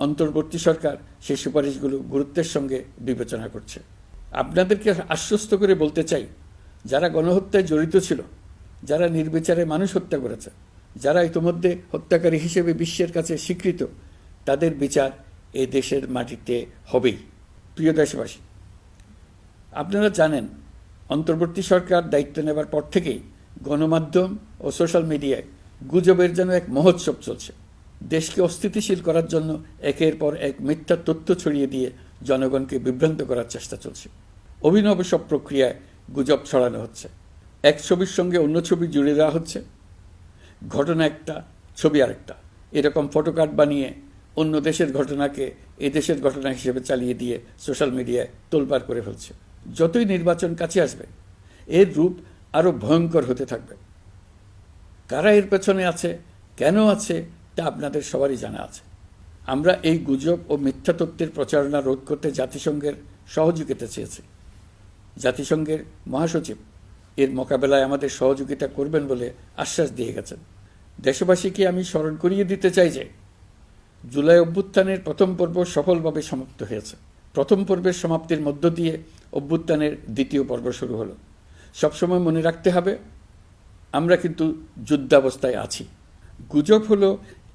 S1: অন্তর্বর্তী সরকার সেই সুপারিশগুলো গুরুত্বের সঙ্গে বিবেচনা করছে। আপনাদেরকে আশ্বস্ত করে বলতে চাই, যারা গণহত্যায় জড়িত ছিল, যারা নির্বিচারে মানুষ হত্যা করেছে, যারা ইতিমধ্যে হত্যাকারী হিসেবে বিশ্বের কাছে স্বীকৃত, তাদের বিচার এ দেশের মাটিতে হবেই। প্রিয় দেশবাসী, আপনারা জানেন, অন্তর্বর্তী সরকার দায়িত্ব নেবার পর থেকেই গণমাধ্যম ও সোশ্যাল মিডিয়ায় গুজবের যেন এক মহোৎসব চলছে। দেশকে অস্থিতিশীল করার জন্য একের পর এক মিথ্যা তথ্য ছড়িয়ে দিয়ে জনগণকে বিভ্রান্ত করার চেষ্টা চলছে। অভিনব সব প্রক্রিয়ায় গুজব ছড়ানো হচ্ছে। এক ছবির সঙ্গে অন্য ছবি জুড়ে দেওয়া হচ্ছে, ঘটনা একটা, ছবি আরেকটা। এরকম ফটোকার্ড বানিয়ে অন্য দেশের ঘটনাকে এ দেশের ঘটনা হিসেবে চালিয়ে দিয়ে সোশ্যাল মিডিয়ায় তোলপাড় করে ফেলছে। যতই নির্বাচন কাছে আসবে, এর রূপ আরও ভয়ঙ্কর হতে থাকবে। কারা এর পেছনে আছে, কেন আছে, তা আপনাদের সবারই জানা আছে। আমরা এই গুজব ও মিথ্যা তথ্যের প্রচারণা রোধ করতে জাতিসংঘের সহযোগিতা চেয়েছি। জাতিসংঘের মহাসচিব এর মোকাবেলায় আমাদের সহযোগিতা করবেন বলে আশ্বাস দিয়ে গেছেন। দেশবাসীকে আমি স্মরণ করিয়ে দিতে চাই যে, জুলাই অভ্যুত্থানের প্রথম পর্ব সফলভাবে সমাপ্ত হয়েছে। প্রথম পর্বের সমাপ্তির মধ্য দিয়ে অভ্যুত্থানের দ্বিতীয় পর্ব শুরু হলো। সবসময় মনে রাখতে হবে, আমরা কিন্তু যুদ্ধাবস্থায় আছি। গুজব হলো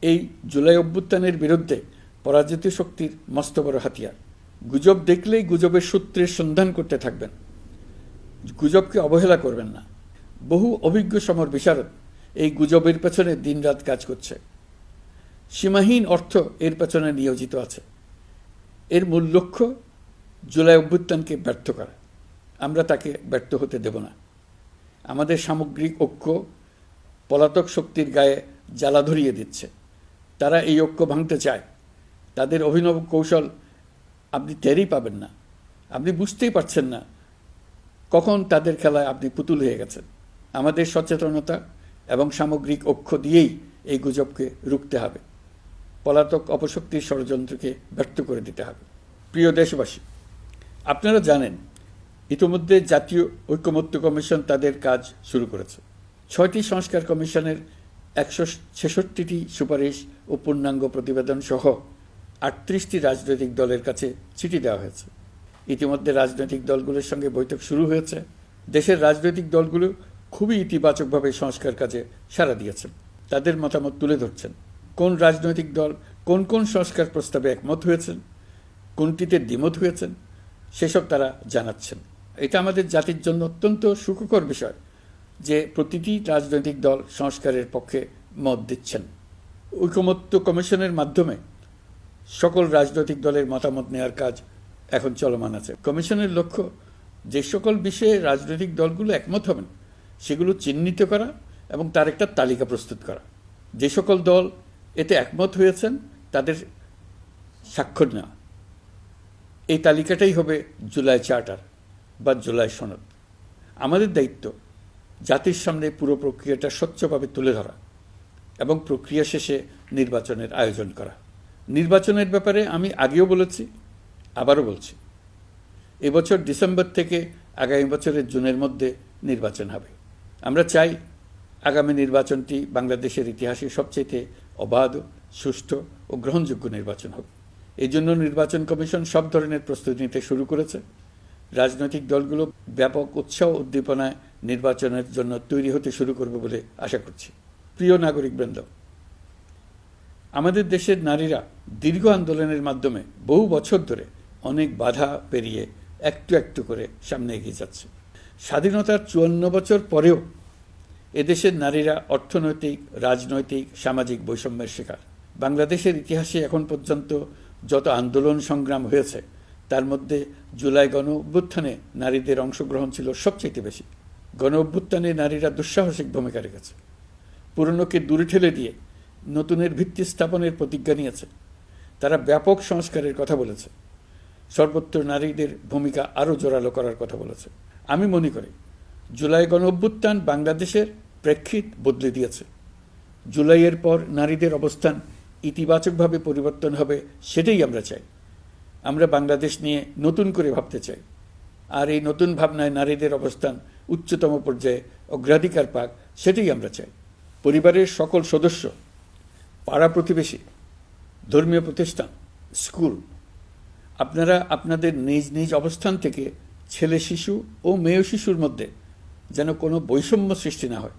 S1: এই জুলাই অভ্যুত্থানের বিরুদ্ধে পরাজিত শক্তির মস্ত বড় হাতিয়ার। গুজব দেখলেই গুজবের সূত্রের সন্ধান করতে থাকবেন, গুজবকে অবহেলা করবেন না। বহু অভিজ্ঞ সমর বিশারদ এই গুজবের পেছনে দিনরাত কাজ করছে। সীমাহীন অর্থ এর পেছনে নিয়োজিত আছে। এর মূল লক্ষ্য জুলাই অভ্যুত্থানকে ব্যর্থ করা। আমরা তাকে ব্যর্থ হতে দেব না। আমাদের সামগ্রিক ঐক্য পলাতক শক্তির গায়ে জ্বালা ধরিয়ে দিচ্ছে। তারা এই ঐক্য ভাঙতে চায়। তাদের অভিনব কৌশল আপনি টেরই পাবেন না। আপনি বুঝতেই পারছেন না কখন তাদের খেলায় আপনি পুতুল হয়ে গেছেন। আমাদের সচেতনতা এবং সামগ্রিক ঐক্য দিয়েই এই গুজবকে রুখতে হবে। পলাতক অপশক্তির ষড়যন্ত্রকে ব্যর্থ করে দিতে হবে। প্রিয় দেশবাসী, আপনারা জানেন, ইতিমধ্যে জাতীয় ঐকমত্য কমিশন তাদের কাজ শুরু করেছে। 6টি সংস্কার কমিশনের 166টি সুপারিশ ও পূর্ণাঙ্গ প্রতিবেদন সহ 38টি রাজনৈতিক দলের কাছে চিঠি দেওয়া হয়েছে। ইতিমধ্যে রাজনৈতিক দলগুলোর সঙ্গে বৈঠক শুরু হয়েছে। দেশের রাজনৈতিক দলগুলো খুবই ইতিবাচকভাবে সংস্কার কাজে সাড়া দিয়েছেন। তাদের মতামত তুলে ধরছেন। কোন রাজনৈতিক দল কোন কোন সংস্কার প্রস্তাবে একমত হয়েছেন, কোনটিতে দ্বিমত হয়েছেন, সেসব তারা জানাচ্ছেন। এটা আমাদের জাতির জন্য অত্যন্ত সুখকর বিষয় যে প্রতিটি রাজনৈতিক দল সংস্কারের পক্ষে মত দিচ্ছেন। ঐকমত্য কমিশনের মাধ্যমে সকল রাজনৈতিক দলের মতামত নেওয়ার কাজ এখন চলমান আছে। কমিশনের লক্ষ্য যে সকল বিষয়ে রাজনৈতিক দলগুলো একমত হবেন সেগুলো চিহ্নিত করা এবং তার একটা তালিকা প্রস্তুত করা। যে সকল দল এতে একমত হয়েছেন তাদের স্বাক্ষর নেওয়া। এই তালিকাটাই হবে জুলাই চার্টার বা জুলাই সনদ। আমাদের দায়িত্ব জাতির সামনে পুরো প্রক্রিয়াটা স্বচ্ছভাবে তুলে ধরা এবং প্রক্রিয়া শেষে নির্বাচনের আয়োজন করা। নির্বাচনের ব্যাপারে আমি আগেও বলেছি, আবারও বলছি, এবছর ডিসেম্বর থেকে আগামী বছরের জুনের মধ্যে নির্বাচন হবে। আমরা চাই আগামী নির্বাচনটি বাংলাদেশের ইতিহাসে সবচেয়ে অবাধ, সুষ্ঠু ও গ্রহণযোগ্য নির্বাচন হবে। এই জন্য নির্বাচন কমিশন সব ধরনের প্রস্তুতি নিতে শুরু করেছে। রাজনৈতিক দলগুলো ব্যাপক উৎসাহ উদ্দীপনায় নির্বাচনের জন্য তৈরি হতে শুরু করবে বলে আশা করছি। প্রিয় নাগরিকবৃন্দ, আমাদের দেশের নারীরা দীর্ঘ আন্দোলনের মাধ্যমে বহু বছর ধরে অনেক বাধা পেরিয়ে একটু একটু করে সামনে এগিয়ে যাচ্ছে। স্বাধীনতার 54 বছর পরেও এদেশের নারীরা অর্থনৈতিক, রাজনৈতিক, সামাজিক বৈষম্যের শিকার। বাংলাদেশের ইতিহাসে এখন পর্যন্ত যত আন্দোলন সংগ্রাম হয়েছে তার মধ্যে জুলাই গণ অভ্যুত্থানে নারীদের অংশগ্রহণ ছিল সবচেয়ে বেশি। গণ অভ্যুত্থানে নারীরা দুঃসাহসিক ভূমিকা রেখেছে, পুরনোকে দূরে ঠেলে দিয়ে নতুনের ভিত্তি স্থাপনের প্রতিজ্ঞা নিয়েছে। তারা ব্যাপক সংস্কারের কথা বলেছে, সর্বত্র নারীদের ভূমিকা আরও জোরালো করার কথা বলেছে। আমি মনে করি জুলাই গণ অভ্যুত্থান বাংলাদেশের প্রেক্ষিত বদলে দিয়েছে। জুলাইয়ের পর নারীদের অবস্থান ইতিবাচকভাবে পরিবর্তন হবে, সেটাই আমরা চাই। আমরা বাংলাদেশ নিয়ে নতুন করে ভাবতে চাই, আর এই নতুন ভাবনায় নারীদের অবস্থান উচ্চতম পর্যায়ে অগ্রাধিকার পাক, সেটাই আমরা চাই। পরিবারের সকল সদস্য, পাড়া প্রতিবেশী, ধর্মীয় প্রতিষ্ঠান, স্কুল, আপনারা আপনাদের নিজ নিজ অবস্থান থেকে ছেলে শিশু ও মেয়ে শিশুর মধ্যে যেন কোনো বৈষম্য সৃষ্টি না হয়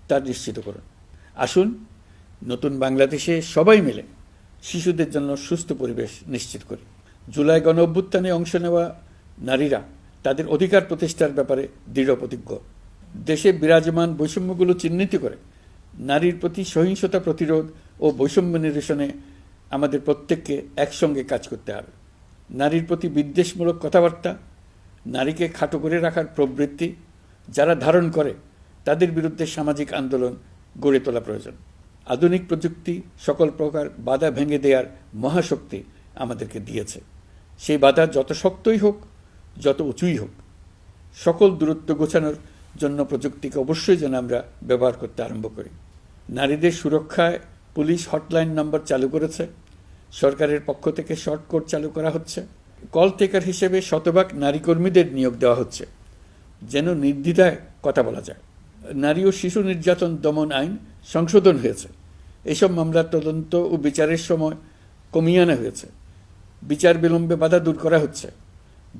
S1: তা নিশ্চিত করুন। আসুন নতুন বাংলাদেশে সবাই মিলে শিশুদের জন্য সুস্থ পরিবেশ নিশ্চিত করি। জুলাই গণ অভ্যুত্থানে অংশ নেওয়া নারীরা তাদের অধিকার প্রতিষ্ঠার ব্যাপারে দৃঢ় প্রতিজ্ঞ। দেশে বিরাজমান বৈষম্যগুলো চিহ্নিত করে নারীর প্রতি সহিংসতা প্রতিরোধ ও বৈষম্য নিরসনে আমাদের প্রত্যেককে একসঙ্গে কাজ করতে হবে। নারীর প্রতি বিদ্বেষমূলক কথাবার্তা, নারীকে খাটো করে রাখার প্রবৃত্তি যারা ধারণ করে তাদের বিরুদ্ধে সামাজিক আন্দোলন গড়ে তোলা প্রয়োজন। আধুনিক প্রযুক্তি সকল প্রকার বাধা ভেঙে দেওয়ার মহাশক্তি আমাদেরকে দিয়েছে। সেই বাধা যত শক্তই হোক, যত উঁচুই হোক, সকল দূরত্ব গোছানোর জন্য প্রযুক্তিকে অবশ্যই যেন আমরা ব্যবহার করতে আরম্ভ করি। নারীদের সুরক্ষায় পুলিশ হটলাইন নম্বর চালু করেছে, সরকারের পক্ষ থেকে শর্ট কোড চালু করা হচ্ছে, কল টেকার হিসেবে শতভাগ নারী কর্মীদের নিয়োগ দেওয়া হচ্ছে যেন নির্দ্বিধায় কথা বলা যায়। নারী ও শিশু নির্যাতন দমন আইন সংশোধন হয়েছে, এসব মামলার তদন্ত ও বিচারের সময় কমিয়ে আনা হয়েছে, বিচার বিলম্বে বাধা দূর করা হচ্ছে।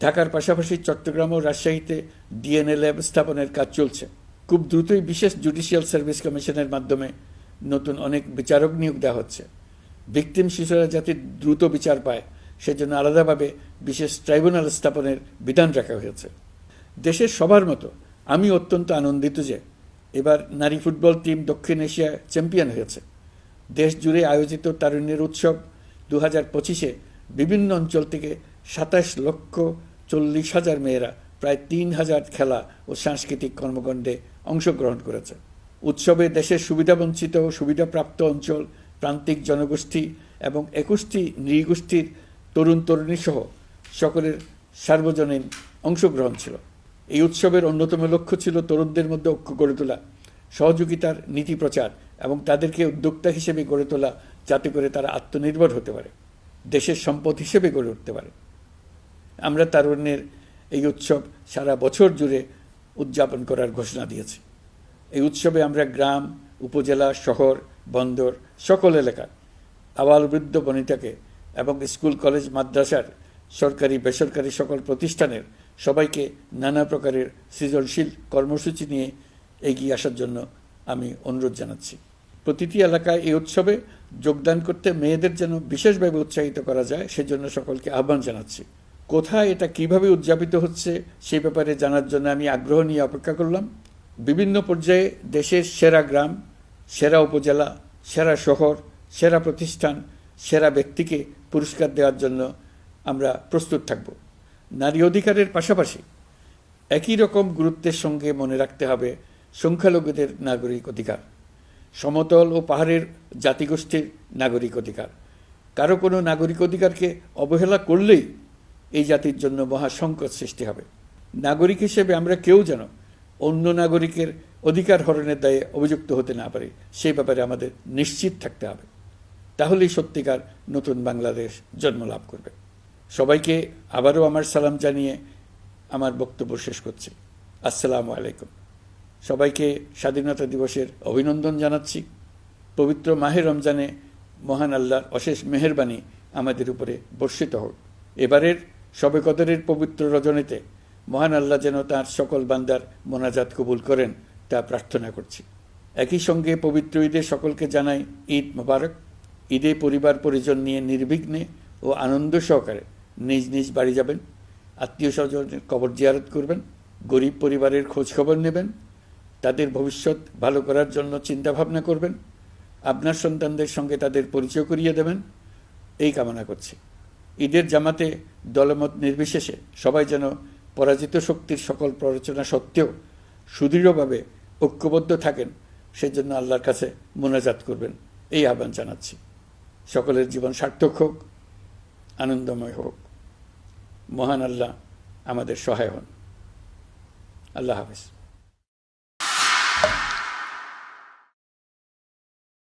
S1: ঢাকার পাশাপাশি চট্টগ্রাম ও রাজশাহীতে ডিএনএ ল্যাব স্থাপনের কাজ চলছে। খুব দ্রুতই বিশেষ জুডিশিয়াল সার্ভিস কমিশনের মাধ্যমে নতুন অনেক বিচারক নিয়োগ দেওয়া হচ্ছে। ভিকটিম শিশুরা যাতে দ্রুত বিচার পায় সেজন্য আলাদাভাবে বিশেষ ট্রাইব্যুনাল স্থাপনের বিধান রাখা হয়েছে। দেশের সবার মতো আমি অত্যন্ত আনন্দিত যে এবার নারী ফুটবল টিম দক্ষিণ এশিয়া চ্যাম্পিয়ন হয়েছে। দেশ জুড়ে আয়োজিত তারুণ্যের উৎসব 2025-এ বিভিন্ন অঞ্চল থেকে 27,40,000 মেয়েরা প্রায় 3,000 খেলা ও সাংস্কৃতিক কর্মকাণ্ডে অংশগ্রহণ করেছে। উৎসবে দেশের সুবিধাবঞ্চিত ও সুবিধাপ্রাপ্ত অঞ্চল, প্রান্তিক জনগোষ্ঠী এবং 21টি নৃগোষ্ঠীর তরুণ তরুণী সহ সকলের সার্বজনীন অংশগ্রহণ ছিল। এই উৎসবের অন্যতম লক্ষ্য ছিল তরুণদের মধ্যে ঐক্য গড়ে তোলা, সহযোগিতার নীতি প্রচার এবং তাদেরকে উদ্যোক্তা হিসেবে গড়ে তোলা, যাতে করে তারা আত্মনির্ভর হতে পারে, দেশের সম্পদ হিসেবে গড়ে উঠতে পারে। আমরা তারুণ্যের এই উৎসব সারা বছর জুড়ে উদযাপন করার ঘোষণা দিয়েছি। এই উৎসবে আমরা গ্রাম, উপজেলা, শহর, বন্দর সকল এলাকার আবাল বৃদ্ধ বনিতাকে এবং স্কুল, কলেজ, মাদ্রাসার সরকারি বেসরকারি সকল প্রতিষ্ঠানের সবাইকে নানা প্রকারের সৃজনশীল কর্মসূচি নিয়ে এগিয়ে আসার জন্য আমি অনুরোধ জানাচ্ছি। প্রতিটি এলাকায় এই উৎসবে যোগদান করতে মেয়েদের যেন বিশেষভাবে উৎসাহিত করা যায় সেজন্য সকলকে আহ্বান জানাচ্ছি। কোথায় এটা কিভাবে উদযাপিত হচ্ছে সেই ব্যাপারে জানার জন্য আমি আগ্রহ নিয়ে অপেক্ষা করলাম। বিভিন্ন পর্যায়ে দেশের সেরা গ্রাম, সেরা উপজেলা, সেরা শহর, সেরা প্রতিষ্ঠান, সেরা ব্যক্তিকে পুরস্কার দেওয়ার জন্য আমরা প্রস্তুত থাকব। নারী অধিকারের পাশাপাশি একই রকম গুরুত্বের সঙ্গে মনে রাখতে হবে সংখ্যালঘুদের নাগরিক অধিকার, সমতল ও পাহাড়ের জাতিগোষ্ঠীর নাগরিক অধিকার। কারো কোনো নাগরিক অধিকারকে অবহেলা করলেই এই জাতির জন্য মহা সংকট সৃষ্টি হবে। নাগরিক হিসেবে আমরা কেউ যেন অন্য নাগরিকের অধিকার হরণের দায়ে অভিযুক্ত হতে না পারি, সেই ব্যাপারে আমাদের নিশ্চিত থাকতে হবে। তাহলেই সত্যিকার নতুন বাংলাদেশ জন্ম লাভ করবে। সবাইকে আবারও আমার সালাম জানিয়ে আমার বক্তব্য শেষ করছি। আসসালামু আলাইকুম। সবাইকে স্বাধীনতা দিবসের অভিনন্দন জানাচ্ছি। পবিত্র মাহে রমজানে মহান আল্লাহর অশেষ মেহেরবানি আমাদের উপরে বর্ষিত হোক। এবারের শবে কদরের পবিত্র রজনীতে মহান আল্লাহ যেন তাঁর সকল বান্দার মোনাজাত কবুল করেন তা প্রার্থনা করছি। একই সঙ্গে পবিত্র ঈদে সকলকে জানাই ঈদ মোবারক। ঈদে পরিবার পরিজন নিয়ে নির্বিঘ্নে ও আনন্দ সহকারে নিজ নিজ বাড়ি যাবেন, আত্মীয় স্বজনের কবর জিয়ারত করবেন, গরিব পরিবারের খোঁজ খবর নেবেন, তাদের ভবিষ্যৎ ভালো করার জন্য চিন্তাভাবনা করবেন, আপনার সন্তানদের সঙ্গে তাদের পরিচয় করিয়ে দেবেন, এই কামনা করছি। ঈদের জামাতে দলমত নির্বিশেষে সবাই যেন পরাজিত শক্তির সকল প্ররোচনা সত্ত্বেও সুদৃঢ়ভাবে ঐক্যবদ্ধ থাকেন, সেজন্য আল্লাহর কাছে মোনাজাত করবেন, এই আহ্বান জানাচ্ছি। সকলের জীবন সার্থক হোক, আনন্দময় হোক। মহান আল্লাহ আমাদের সহায় হন। আল্লাহ হাফেজ।